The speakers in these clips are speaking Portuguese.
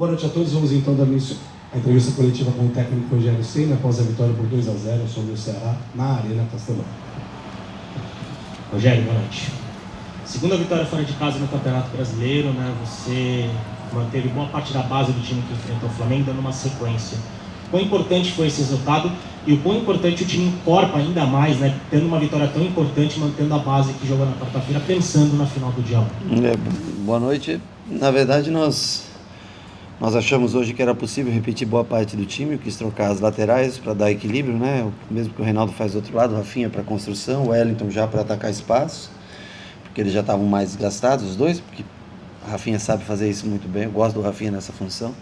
Boa noite a todos. Vamos então dar início à entrevista coletiva com o técnico Rogério Ceni após a vitória por 2-0 sobre o Ceará na Arena Castelão. Rogério, boa noite. Segunda vitória fora de casa no Campeonato Brasileiro, né? Você manteve boa parte da base do time que enfrentou o Flamengo, dando uma sequência. Quão importante foi esse resultado e o quão importante o time encorpa ainda mais, né? Tendo uma vitória tão importante, mantendo a base que jogou na quarta-feira, pensando na final do dia 1. Boa noite. Na verdade, nós achamos hoje que era possível repetir boa parte do time, quis trocar as laterais para dar equilíbrio, né? Mesmo que o Reinaldo faz do outro lado, o Rafinha para construção, o Wellington já para atacar espaço, porque eles já estavam mais desgastados, os dois, porque a Rafinha sabe fazer isso muito bem, eu gosto do Rafinha nessa função.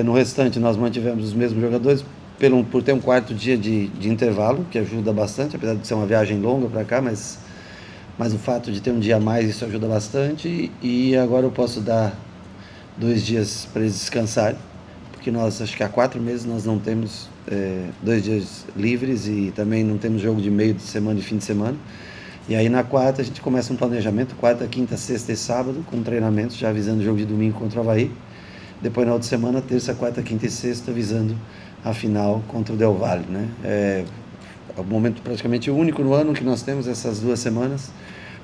No restante, nós mantivemos os mesmos jogadores, por ter um quarto dia de intervalo, que ajuda bastante, apesar de ser uma viagem longa para cá, mas o fato de ter um dia a mais, isso ajuda bastante, e agora eu posso dar 2 dias para eles descansarem, porque nós, acho que há 4 meses, nós não temos 2 dias livres e também não temos jogo de meio de semana e fim de semana. E aí na quarta a gente começa um planejamento, quarta, quinta, sexta e sábado, com treinamentos, já avisando o jogo de domingo contra o Avaí. Depois na outra semana, terça, quarta, quinta e sexta, avisando a final contra o Del Valle, né? É o momento praticamente único no ano que nós temos essas 2 semanas.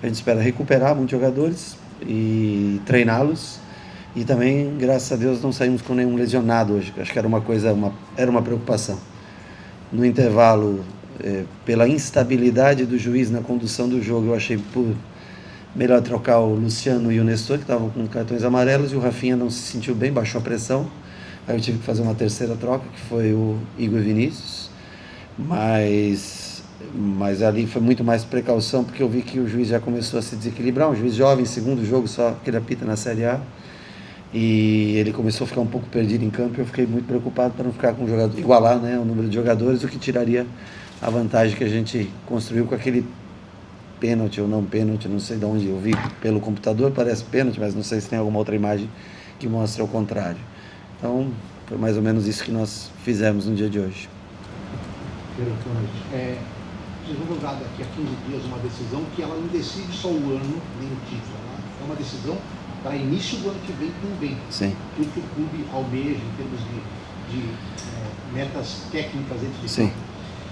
A gente espera recuperar muitos jogadores e treiná-los. E também, graças a Deus, não saímos com nenhum lesionado hoje. Acho que era uma preocupação. No intervalo, pela instabilidade do juiz na condução do jogo, eu achei melhor trocar o Luciano e o Nestor, que estavam com cartões amarelos, e o Rafinha não se sentiu bem, baixou a pressão. Aí eu tive que fazer uma terceira troca, que foi o Igor Vinícius. Mas ali foi muito mais precaução, porque eu vi que o juiz já começou a se desequilibrar. Um juiz jovem, segundo jogo só que ele apita na Série A. E ele começou a ficar um pouco perdido em campo, e eu fiquei muito preocupado para não ficar com o jogador, igualar, né, o número de jogadores, o que tiraria a vantagem que a gente construiu com aquele pênalti ou não pênalti, não sei de onde eu vi pelo computador, parece pênalti, mas não sei se tem alguma outra imagem que mostre o contrário. Então, foi mais ou menos isso que nós fizemos no dia de hoje. Vocês vão jogar daqui a 15 dias uma decisão que ela não decide só o ano, nem o título, né? É uma decisão para início do ano que vem também. Sim. Tudo que o clube almeja em termos de metas técnicas dentro de Sim. campo.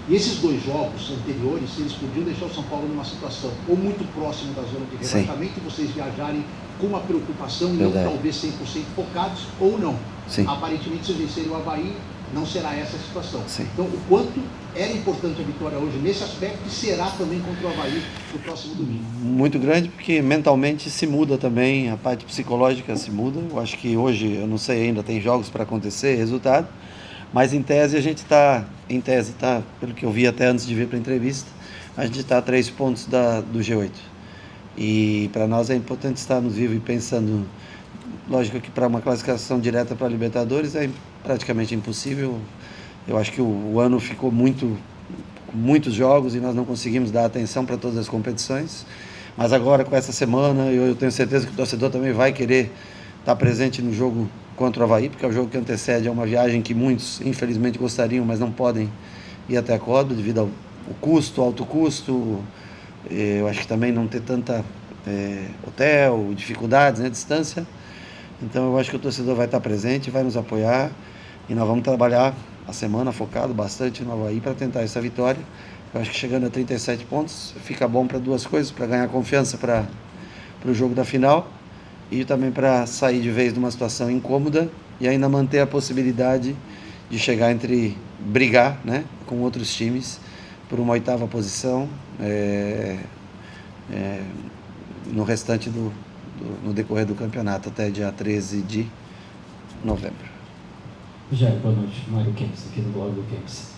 E esses 2 jogos anteriores, eles podiam deixar o São Paulo numa situação ou muito próximo da zona de rebaixamento, e vocês viajarem com uma preocupação, e não talvez 100% focados, ou não. Sim. Aparentemente, se vencerem o Avaí, não será essa a situação. Sim. Então, o quanto era importante a vitória hoje nesse aspecto, e será também contra o Avaí no próximo domingo? Muito grande, porque mentalmente se muda também, a parte psicológica se muda. Eu acho que hoje, eu não sei ainda, tem jogos para acontecer, resultado, mas em tese a gente está, pelo que eu vi até antes de vir para a entrevista, a gente está a 3 pontos do G8. E para nós é importante estarmos vivos e pensando. Lógico que para uma classificação direta para a Libertadores é praticamente impossível. Eu acho que o ano ficou muitos jogos e nós não conseguimos dar atenção para todas as competições. Mas agora, com essa semana, eu tenho certeza que o torcedor também vai querer estar presente no jogo contra o Avaí, porque é o jogo que antecede a uma viagem que muitos, infelizmente, gostariam, mas não podem ir até a Córdoba devido ao alto custo. Eu acho que também não ter tanta hotel, dificuldades, né, distância. Então eu acho que o torcedor vai estar presente, vai nos apoiar, e nós vamos trabalhar a semana focado bastante no Avaí para tentar essa vitória. Eu acho que chegando a 37 pontos fica bom para 2 coisas: para ganhar confiança para o jogo da final, e também para sair de vez de uma situação incômoda e ainda manter a possibilidade de chegar brigar, né, com outros times por uma 8ª posição no restante no decorrer do campeonato até dia 13 de novembro. Rogério, boa noite. Mário Kempis, aqui do blog do Kempis.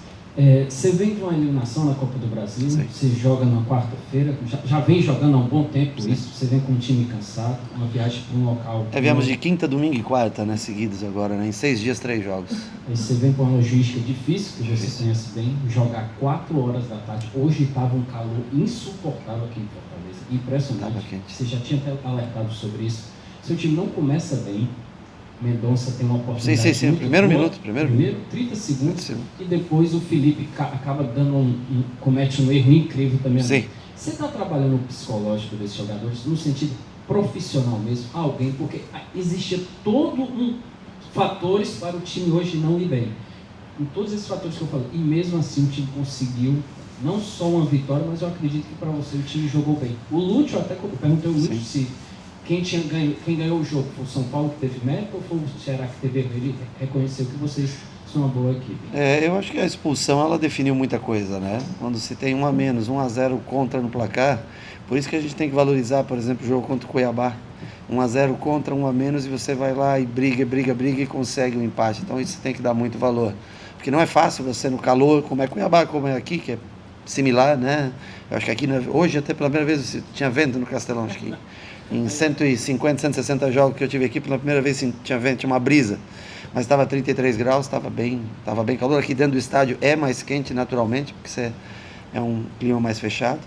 Você vem de uma eliminação na Copa do Brasil, Sim. Você joga na quarta-feira, já vem jogando há um bom tempo. Sim. Isso, você vem com um time cansado, uma viagem para um local... Viemos de quinta, domingo e quarta, né, seguidos agora, né, em 6 dias, 3 jogos. Aí você vem com uma logística difícil, que você conhece bem, jogar 4 horas da tarde. Hoje estava um calor insuportável aqui em Fortaleza, impressionante. Tava quente. Você já tinha até alertado sobre isso. Seu time não começa bem, Mendonça tem uma oportunidade. Sim. Primeiro minuto. 30 segundos. E depois o Felipe acaba dando comete um erro incrível também. Sim. Você está trabalhando o psicológico desses jogadores no sentido profissional mesmo, alguém, porque existia todo um fatores para o time hoje não ir bem. Em todos esses fatores que eu falei, e mesmo assim o time conseguiu não só uma vitória, mas eu acredito que para você o time jogou bem. O Lúcio, até eu perguntei ao Lúcio se quem ganhou o jogo foi o São Paulo que teve mérito ou foi o Ceará que teve erro. Ele reconheceu que vocês são uma boa equipe. Eu acho que a expulsão ela definiu muita coisa, né? Quando se tem 1 a menos, 1-0 contra no placar, por isso que a gente tem que valorizar, por exemplo, o jogo contra o Cuiabá. 1-0 contra, 1 a menos, e você vai lá e briga e consegue um empate. Então isso tem que dar muito valor. Porque não é fácil você no calor, como é Cuiabá, como é aqui, que é similar, né? Eu acho que aqui, hoje até pela primeira vez, tinha vento no Castelão, acho que em 150, 160 jogos que eu tive aqui, pela primeira vez tinha vento, tinha uma brisa. Mas estava 33 graus, estava bem calor. Aqui dentro do estádio é mais quente naturalmente, porque é um clima mais fechado.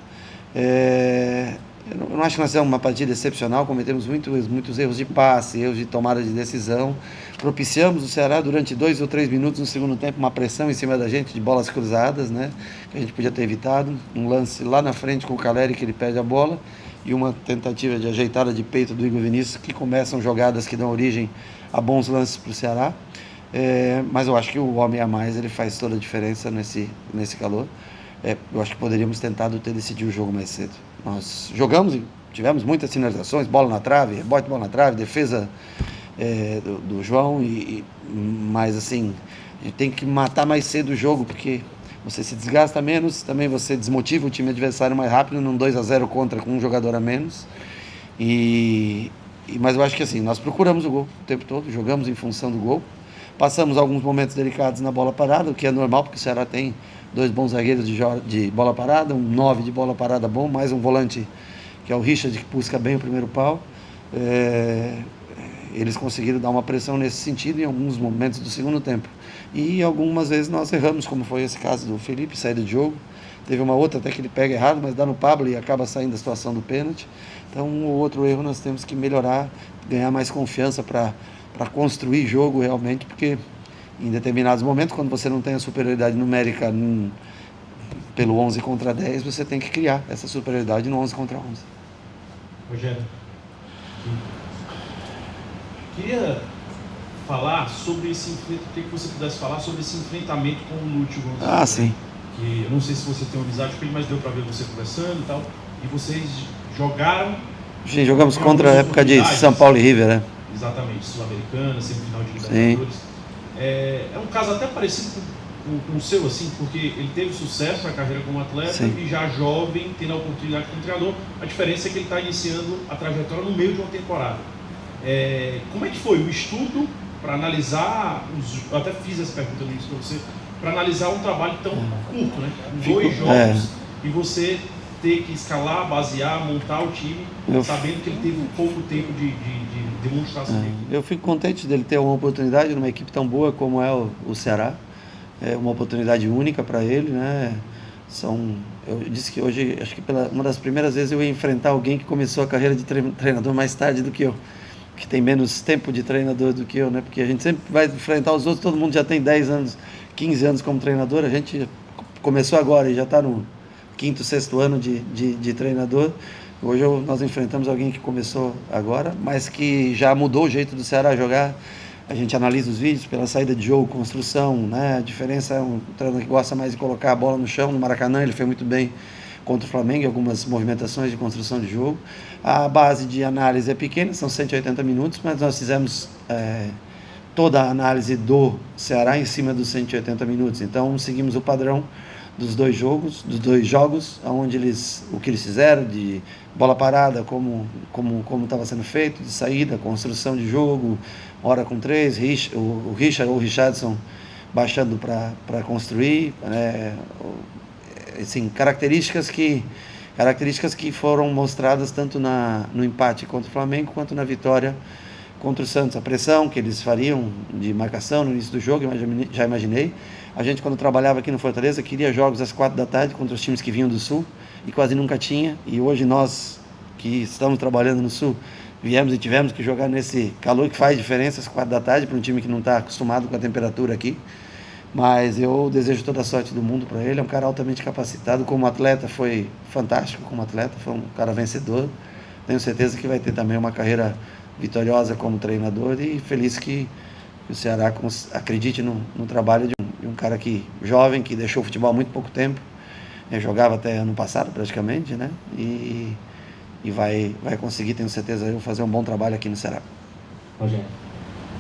Eu não acho que nós fizemos uma partida excepcional, cometemos muitos erros de passe, erros de tomada de decisão. Propiciamos o Ceará durante 2 ou 3 minutos no segundo tempo, uma pressão em cima da gente de bolas cruzadas, né, que a gente podia ter evitado. Um lance lá na frente com o Caleri, que ele perde a bola, e uma tentativa de ajeitada de peito do Igor Vinícius, que começam jogadas que dão origem a bons lances para o Ceará. Mas eu acho que o homem a mais ele faz toda a diferença nesse calor. Eu acho que poderíamos tentado ter decidido o jogo mais cedo. Nós jogamos e tivemos muitas finalizações, bola na trave, rebote, bola na trave, defesa do João, mas assim, a gente tem que matar mais cedo o jogo, porque você se desgasta menos, também você desmotiva o time adversário mais rápido, num 2-0 contra com um jogador a menos. Mas eu acho que assim, nós procuramos o gol o tempo todo, jogamos em função do gol, passamos alguns momentos delicados na bola parada, o que é normal, porque o Ceará tem 2 bons zagueiros de bola parada, um 9 de bola parada bom, mais um volante que é o Richard, que busca bem o primeiro pau. Eles conseguiram dar uma pressão nesse sentido em alguns momentos do segundo tempo. E algumas vezes nós erramos, como foi esse caso do Felipe, saída de jogo. Teve uma outra até que ele pega errado, mas dá no Pablo e acaba saindo da situação do pênalti. Então, um ou outro erro nós temos que melhorar, ganhar mais confiança para construir jogo realmente, porque em determinados momentos, quando você não tem a superioridade numérica pelo 11 contra 10, você tem que criar essa superioridade no 11 contra 11. Rogério, queria falar sobre esse enfrentamento, queria que você pudesse falar sobre esse enfrentamento com o Lúcio Gonçalves. Sim. Que eu não sei se você tem uma amizade com ele, mas deu para ver você conversando e tal. E vocês jogaram... Sim, jogamos contra a época de São Paulo e River, né? Exatamente, Sul-Americana, semifinal de Libertadores. É um caso até parecido com o seu, assim, porque ele teve sucesso na carreira como atleta. Sim. E já jovem, tendo a oportunidade como treinador. A diferença é que ele está iniciando a trajetória no meio de uma temporada. Como é que foi o estudo para analisar, eu até fiz essa pergunta no início para você, para analisar um trabalho tão curto, né? 2 jogos, e você ter que escalar, basear, montar o time, sabendo que ele teve pouco tempo de demonstração. Eu fico contente dele ter uma oportunidade numa equipe tão boa como é o Ceará. É uma oportunidade única para ele, né? Eu disse que hoje, acho que uma das primeiras vezes eu ia enfrentar alguém que começou a carreira de treinador mais tarde do que eu, que tem menos tempo de treinador do que eu, né? Porque a gente sempre vai enfrentar os outros, todo mundo já tem 10 anos, 15 anos como treinador, a gente começou agora e já está no 5º, 6º ano de treinador. Hoje nós enfrentamos alguém que começou agora, mas que já mudou o jeito do Ceará jogar. A gente analisa os vídeos pela saída de jogo, construção, né? A diferença é um treinador que gosta mais de colocar a bola no chão. No Maracanã ele fez muito bem contra o Flamengo, algumas movimentações de construção de jogo. A base de análise é pequena, são 180 minutos, mas nós fizemos toda a análise do Ceará em cima dos 180 minutos. Então seguimos o padrão dos dois jogos, onde o que eles fizeram de bola parada, como estava sendo feito, de saída, construção de jogo, hora com 3, o Richard ou o Richardson baixando para construir, assim, características que foram mostradas tanto no empate contra o Flamengo quanto na vitória contra o Santos. A pressão que eles fariam de marcação no início do jogo, já imaginei. A gente, quando trabalhava aqui no Fortaleza, queria jogos às 4 da tarde contra os times que vinham do Sul, e quase nunca tinha. E hoje nós, que estamos trabalhando no Sul, viemos e tivemos que jogar nesse calor que faz diferença às 4 da tarde para um time que não está acostumado com a temperatura aqui. Mas eu desejo toda a sorte do mundo para ele. É um cara altamente capacitado. Como atleta, foi fantástico como atleta. Foi um cara vencedor. tenho certeza que vai ter também uma carreira vitoriosa como treinador e feliz que o Ceará acredite no trabalho de um cara jovem, que deixou o futebol há muito pouco tempo, jogava até ano passado praticamente, né? E vai conseguir, tenho certeza, fazer um bom trabalho aqui no Ceará. Rogério,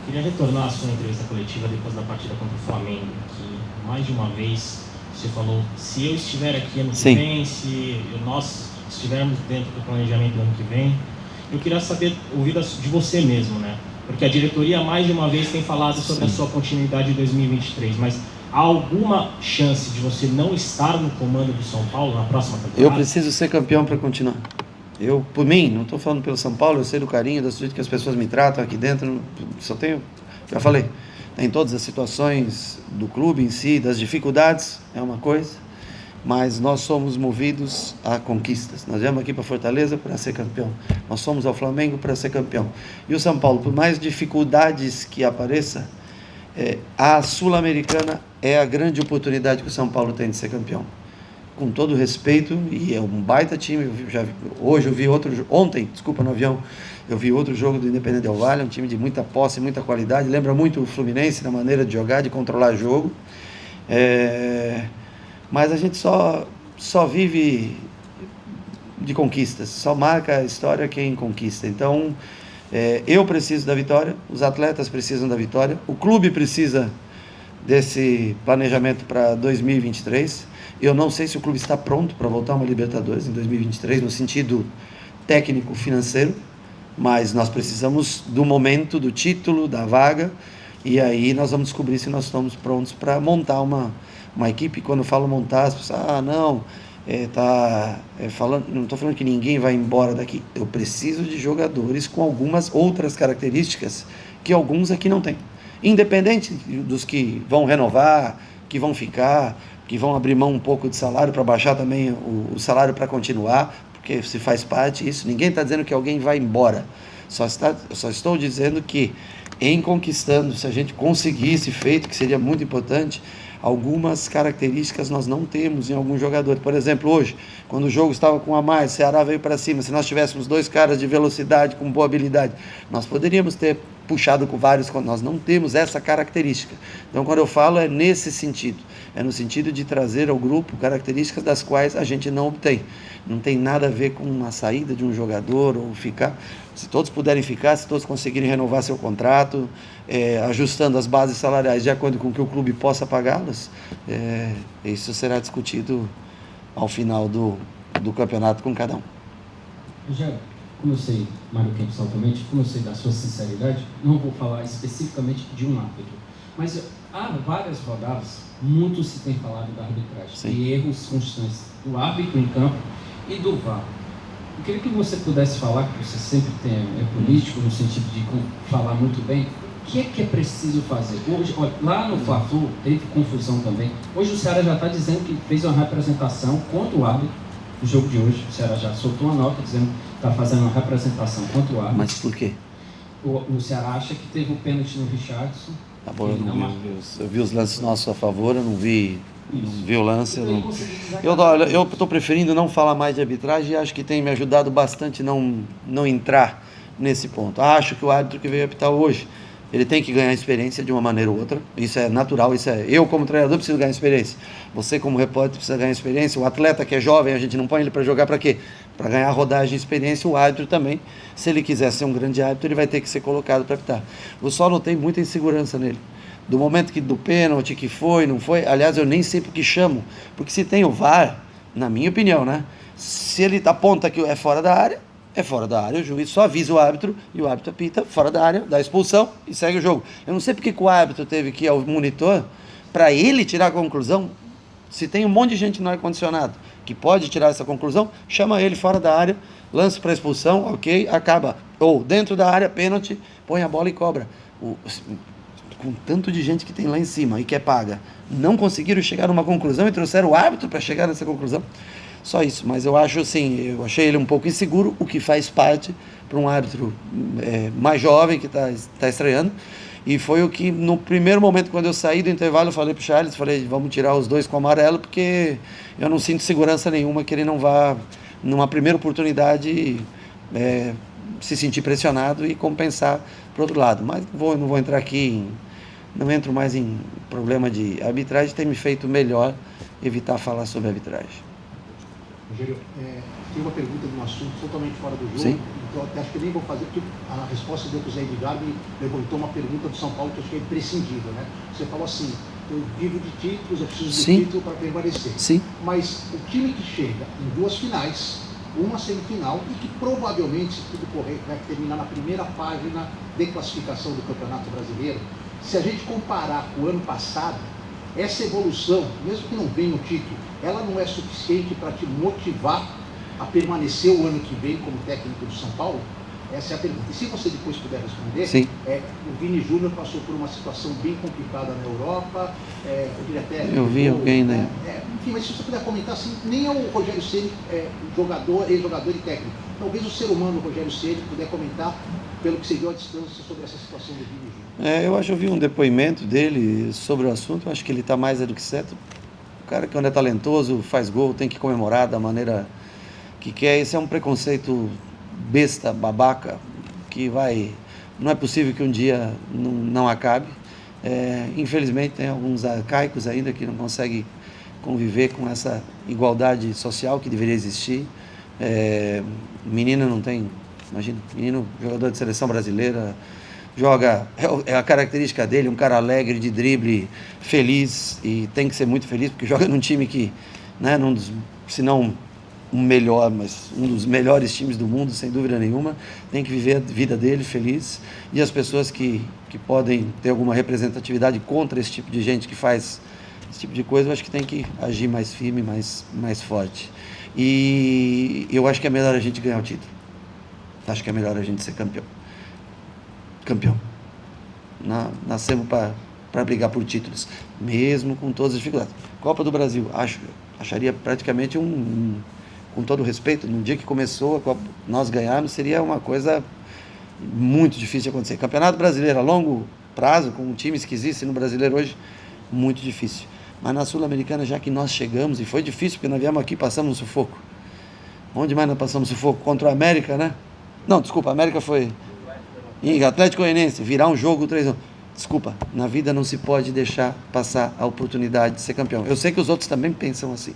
queria retornar à sua entrevista coletiva depois da partida contra o Flamengo, que mais de uma vez você falou, se eu estiver aqui ano que vem, se nós estivermos dentro do planejamento do ano que vem, eu queria ouvir de você mesmo, né? Porque a diretoria mais de uma vez tem falado sobre a sua continuidade em 2023, mas há alguma chance de você não estar no comando do São Paulo na próxima temporada? Eu preciso ser campeão para continuar. Por mim, não estou falando pelo São Paulo, eu sei do carinho, da sujeito que as pessoas me tratam aqui dentro, já falei, tem todas as situações do clube em si, das dificuldades, é uma coisa, mas nós somos movidos a conquistas. Nós viemos aqui para Fortaleza para ser campeão. Nós somos ao Flamengo para ser campeão. E o São Paulo, por mais dificuldades que apareça, a Sul-Americana é a grande oportunidade que o São Paulo tem de ser campeão. Com todo respeito, e é um baita time. Ontem, no avião, eu vi outro jogo do Independente Del Valle, um time de muita posse, muita qualidade. Lembra muito o Fluminense na maneira de jogar, de controlar jogo. Mas a gente só vive de conquistas, só marca a história quem conquista. Então, eu preciso da vitória, os atletas precisam da vitória, o clube precisa desse planejamento para 2023. Eu não sei se o clube está pronto para voltar a uma Libertadores em 2023, no sentido técnico, financeiro, mas nós precisamos do momento, do título, da vaga, e aí nós vamos descobrir se nós estamos prontos para montar uma equipe. Quando eu falo montar, as pessoas, não estou falando que ninguém vai embora daqui. Eu preciso de jogadores com algumas outras características que alguns aqui não têm. Independente dos que vão renovar, que vão ficar, que vão abrir mão um pouco de salário para baixar também o salário para continuar, porque se faz parte disso. Ninguém está dizendo que alguém vai embora. Só estou dizendo que, em conquistando, se a gente conseguir esse feito, que seria muito importante, algumas características nós não temos em algum jogador. Por exemplo, hoje, quando o jogo estava com a mais, o Ceará veio para cima, se nós tivéssemos dois caras de velocidade, com boa habilidade, nós poderíamos ter puxado com vários, nós não temos essa característica. Então, quando eu falo, é nesse sentido, é no sentido de trazer ao grupo características das quais a gente não obtém. Não tem nada a ver com a saída de um jogador ou ficar. Se todos puderem ficar, se todos conseguirem renovar seu contrato, ajustando as bases salariais de acordo com que o clube possa pagá-las, isso será discutido ao final do campeonato com cada um. Rogério, como eu sei, Mário Kempis, altamente, como eu sei da sua sinceridade, não vou falar especificamente de um árbitro, mas há várias rodadas, muito se tem falado da arbitragem, Sim. e erros constantes do árbitro em campo e do VAR. Eu queria que você pudesse falar, que você sempre é político, no sentido de falar muito bem, o que é preciso fazer? Hoje, olha, lá no Fla-Flu teve confusão também. Hoje o Ceará já está dizendo que fez uma representação contra o árbitro no jogo de hoje. O Ceará já soltou uma nota dizendo que está fazendo uma representação contra o árbitro. Mas por quê? O Ceará acha que teve o pênalti no Richardson. Tá bom, eu vi os lances nossos a favor, eu não vi o lance. Eu estou preferindo não falar mais de arbitragem e acho que tem me ajudado bastante não entrar nesse ponto. Acho que o árbitro que veio apitar hoje, ele tem que ganhar experiência de uma maneira ou outra. Isso é natural, eu como treinador preciso ganhar experiência. Você como repórter precisa ganhar experiência. O atleta que é jovem, a gente não põe ele para jogar para quê? Para ganhar rodagem e experiência. O árbitro também, se ele quiser ser um grande árbitro, ele vai ter que ser colocado para apitar. Eu só notei muita insegurança nele. Do momento do pênalti, que foi, não foi. Aliás, eu nem sei porque chamo. Porque se tem o VAR, na minha opinião, né? Se ele aponta que é fora da área, é fora da área, o juiz só avisa o árbitro e o árbitro apita fora da área, dá expulsão e segue o jogo. Eu não sei porque que o árbitro teve que ir ao monitor para ele tirar a conclusão. Se tem um monte de gente no ar-condicionado que pode tirar essa conclusão, chama ele fora da área, lança para expulsão, ok, acaba. Ou dentro da área, pênalti, põe a bola e cobra. Com tanto de gente que tem lá em cima e que é paga, não conseguiram chegar a uma conclusão e trouxeram o árbitro para chegar nessa conclusão. Só isso, mas eu acho assim, eu achei ele um pouco inseguro, o que faz parte para um árbitro mais jovem que está estreando, e foi o que no primeiro momento, quando eu saí do intervalo, eu falei para o Charles, vamos tirar os dois com amarelo, porque eu não sinto segurança nenhuma que ele não vá, numa primeira oportunidade, se sentir pressionado e compensar para o outro lado. Mas não vou entrar aqui, não entro mais em problema de arbitragem, tem me feito melhor evitar falar sobre arbitragem. Rogério, tem uma pergunta de um assunto totalmente fora do jogo. Sim. Então, até acho que nem vou fazer, porque a resposta deu para o Zé Edgar me levantou uma pergunta do São Paulo que eu acho que é imprescindível, né? Você falou assim, eu vivo de títulos, eu preciso de título para permanecer. Sim. Mas o time que chega em 2 finais, uma semifinal, e que provavelmente, se tudo correr, vai terminar na primeira página de classificação do Campeonato Brasileiro, se a gente comparar com o ano passado, essa evolução, mesmo que não venha o título, ela não é suficiente para te motivar a permanecer o ano que vem como técnico do São Paulo? Essa é a pergunta. E se você depois puder responder, Sim. O Vini Júnior passou por uma situação bem complicada na Europa, eu diria até... Eu vi alguém, né? Enfim, mas se você puder comentar, assim, nem é o Rogério Ceni, jogador, ex-jogador e técnico. Talvez o ser humano, o Rogério Ceni, puder comentar, pelo que você viu à distância, sobre essa situação do Vini Júnior. Eu acho que eu vi um depoimento dele sobre o assunto, eu acho que ele está mais do que certo. O cara que quando é talentoso, faz gol, tem que comemorar da maneira que quer. Esse é um preconceito besta, babaca, que não é possível que um dia não acabe. Infelizmente tem alguns arcaicos ainda que não conseguem conviver com essa igualdade social que deveria existir. Menino não tem, imagina, menino jogador de seleção brasileira, joga, é a característica dele, um cara alegre, de drible, feliz, e tem que ser muito feliz porque joga num time que, né, se não um melhor, mas um dos melhores times do mundo, sem dúvida nenhuma, tem que viver a vida dele feliz, e as pessoas que podem ter alguma representatividade contra esse tipo de gente que faz esse tipo de coisa, eu acho que tem que agir mais firme, mais forte. E eu acho que é melhor a gente ganhar o título. Acho que é melhor a gente ser campeão. Nascemos para brigar por títulos, mesmo com todas as dificuldades. Copa do Brasil, acharia praticamente com todo o respeito, no dia que começou a Copa, nós ganharmos, seria uma coisa muito difícil de acontecer. Campeonato Brasileiro a longo prazo, com times que existem no Brasileiro hoje, muito difícil. Mas na Sul-Americana, já que nós chegamos, e foi difícil, porque nós viemos aqui e passamos um sufoco. Onde mais nós passamos sufoco? Contra o América, né? Não, desculpa, a América foi em Atlético Goianiense, virar um jogo 3-1. Desculpa, na vida não se pode deixar passar a oportunidade de ser campeão. Eu sei que os outros também pensam assim,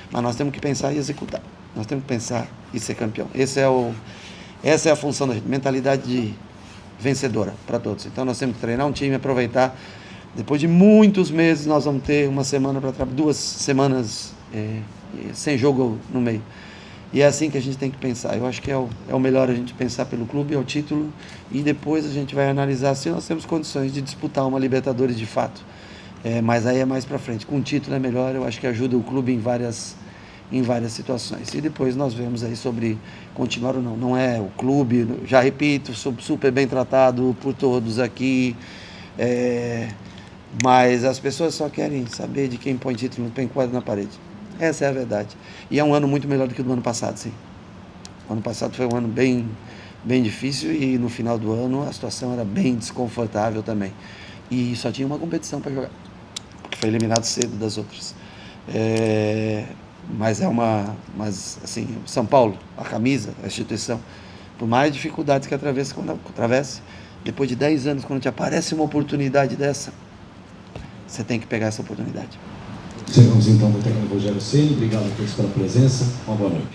mas nós temos que pensar e executar. Nós temos que pensar e ser campeão. Essa é a função da gente, mentalidade vencedora para todos. Então nós temos que treinar um time, aproveitar. Depois de muitos meses, nós vamos ter uma semana para trabalhar, 2 semanas sem jogo no meio. E é assim que a gente tem que pensar. Eu acho que é o melhor a gente pensar pelo clube, é o título, e depois a gente vai analisar se nós temos condições de disputar uma Libertadores de fato. Mas aí é mais para frente. Com o título é melhor, eu acho que ajuda o clube em várias situações. E depois nós vemos aí sobre continuar ou não. Não é o clube, já repito, sou super bem tratado por todos aqui, mas as pessoas só querem saber de quem põe título, não põe quadro na parede. Essa é a verdade. E é um ano muito melhor do que o do ano passado, sim. O ano passado foi um ano bem difícil, e no final do ano a situação era bem desconfortável também. E só tinha uma competição para jogar, porque foi eliminado cedo das outras. Mas assim, São Paulo, a camisa, a instituição, por mais dificuldades que atravesse, depois de 10 anos, quando te aparece uma oportunidade dessa, você tem que pegar essa oportunidade. Chegamos então do técnico Rogério Ceni. Obrigado a todos pela presença. Uma boa noite.